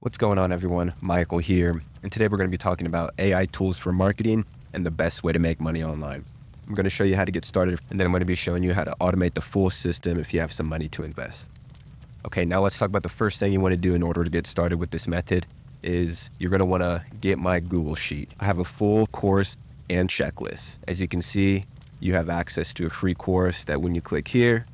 What's going on, everyone? Michael here, and today we're going to be talking about AI tools for marketing and the best way to make money online. I'm going to show you how to get started, and then I'm going to be showing you how to automate the full system if you have some money to invest. Okay, now let's talk about the first thing you want to do in order to get started with this method is you're going to want to get my Google Sheet. I have a full course and checklist. As you can see, you have access to a free course that when you click here,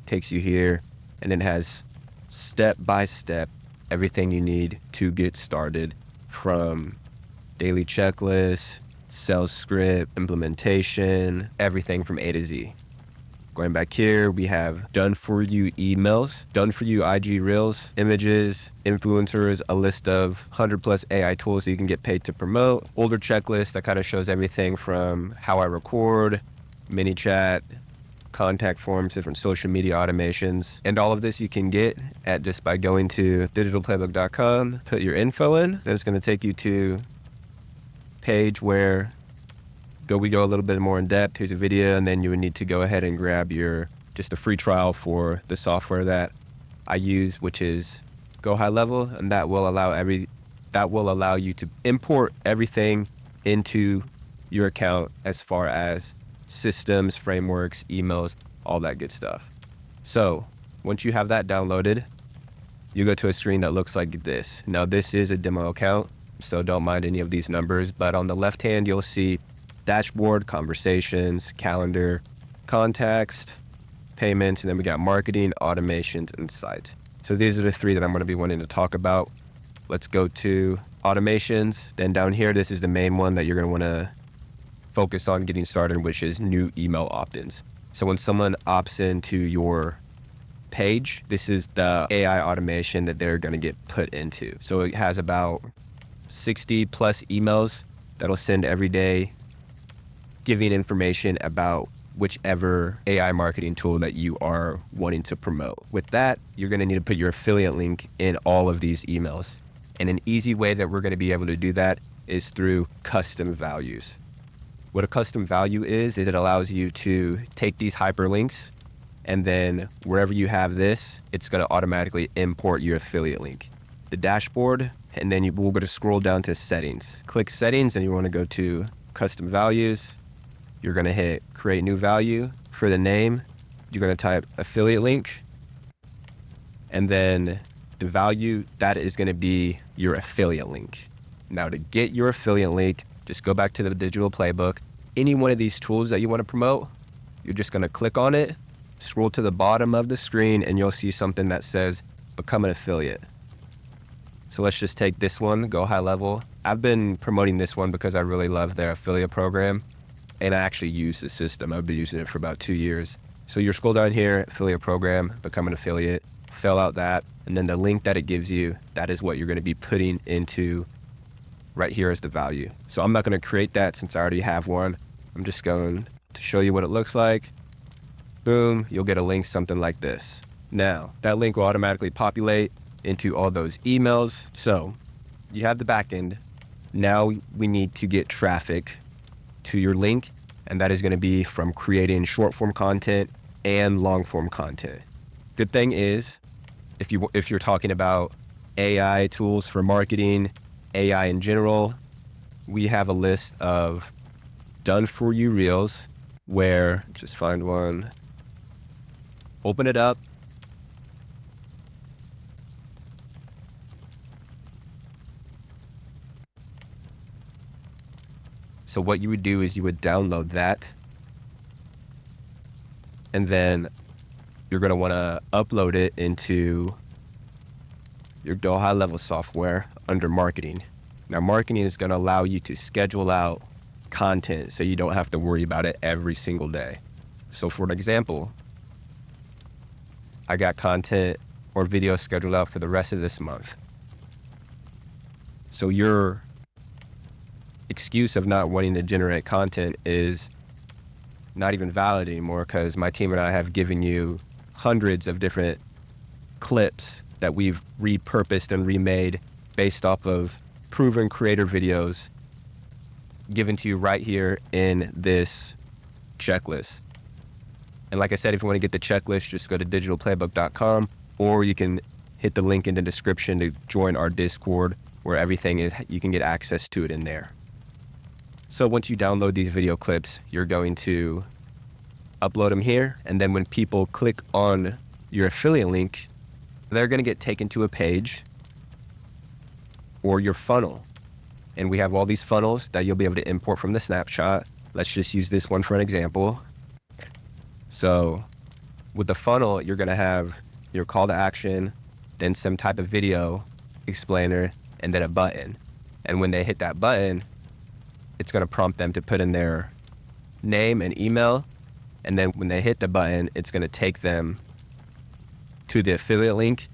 takes you here, and it has step-by-step everything you need to get started, from daily checklist, sales script, implementation, everything from A to Z. Going back here, we have done for you emails, done for you IG reels, images, influencers, a list of 100 plus AI tools that you can get paid to promote, older checklist that kind of shows everything from how I record, mini chat, contact forms, different social media automations, and all of this you can get at just by going to digitalplaybook.com, put your info in, then it's going to take you to a page where we go a little bit more in depth. Here's a video, and then you would need to go ahead and grab just a free trial for the software that I use, which is Go High Level, and that will allow you to import everything into your account as far as systems, frameworks, emails, all that good stuff. So once you have that downloaded, you go to a screen that looks like this. Now this is a demo account, so don't mind any of these numbers, but on the left hand, you'll see dashboard, conversations, calendar, context, payments, and then we got marketing, automations, and sites. So these are the three that I'm going to be wanting to talk about. Let's go to automations. Then down here, this is the main one that you're going to want to focus on getting started, which is new email opt-ins. So when someone opts into your page, this is the AI automation that they're going to get put into. So it has about 60 plus emails that'll send every day, giving information about whichever AI marketing tool that you are wanting to promote. With that, you're going to need to put your affiliate link in all of these emails. And an easy way that we're going to be able to do that is through custom values. What a custom value is it allows you to take these hyperlinks, and then wherever you have this, it's going to automatically import your affiliate link. The dashboard, and then we're going to scroll down to settings. Click settings, and you want to go to custom values. You're going to hit create new value. For the name, you're going to type affiliate link, and then the value, that is going to be your affiliate link. Now to get your affiliate link, just go back to the digital playbook. Any one of these tools that you want to promote, you're just going to click on it, scroll to the bottom of the screen, and you'll see something that says become an affiliate. So let's just take this one, Go High Level. I've been promoting this one because I really love their affiliate program, and I actually use the system. I've been using it for about 2 years. So you scroll down here, affiliate program, become an affiliate, fill out that, and then the link that it gives you, that is what you're going to be putting into right here as the value. So I'm not going to create that since I already have one. I'm just going to show you what it looks like. Boom, you'll get a link something like this. Now, that link will automatically populate into all those emails. So you have the backend. Now we need to get traffic to your link, and that is going to be from creating short form content and long form content. Good thing is, if you're talking about AI tools for marketing, AI in general, we have a list of done for you reels where, just find one, open it up, so what you would do is you would download that, and then you're going to want to upload it into your Go High Level software under marketing. Now marketing is going to allow you to schedule out content so you don't have to worry about it every single day. So for an example, I got content or video scheduled out for the rest of this month. So your excuse of not wanting to generate content is not even valid anymore, because my team and I have given you hundreds of different clips that we've repurposed and remade based off of proven creator videos given to you right here in this checklist. And like I said, if you want to get the checklist, just go to digitalplaybook.com, or you can hit the link in the description to join our Discord, where everything is, you can get access to it in there. So once you download these video clips, you're going to upload them here. And then when people click on your affiliate link, they're going to get taken to a page or your funnel. And we have all these funnels that you'll be able to import from the snapshot. Let's just use this one for an example. So with the funnel, you're going to have your call to action, then some type of video explainer, and then a button. And when they hit that button, it's going to prompt them to put in their name and email. And then when they hit the button, it's going to take them to the affiliate link.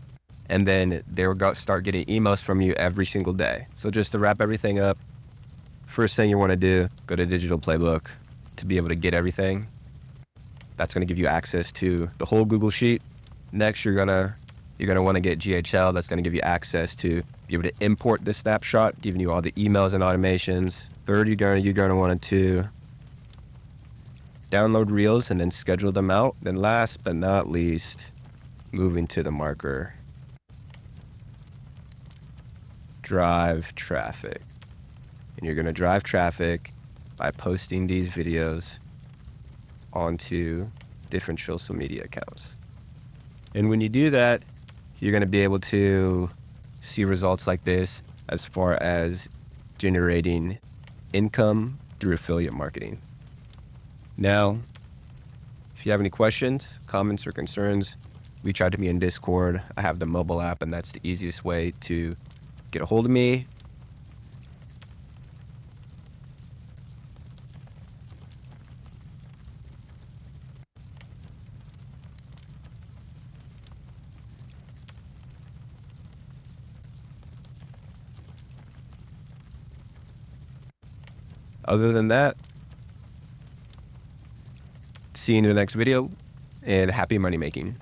And then they'll start getting emails from you every single day. So just to wrap everything up, first thing you want to do, go to Digital Playbook to be able to get everything. That's going to give you access to the whole Google Sheet. Next, you're going to want to get GHL. That's going to give you access to be able to import this snapshot, giving you all the emails and automations. Third, you're going to want to download Reels and then schedule them out. Then last but not least, moving to the marker, drive traffic. And you're going to drive traffic by posting these videos onto different social media accounts. And when you do that, you're going to be able to see results like this as far as generating income through affiliate marketing. Now, if you have any questions, comments, or concerns, reach out to me in Discord. I have the mobile app, and that's the easiest way to get a hold of me. Other than that, see you in the next video, and happy money making.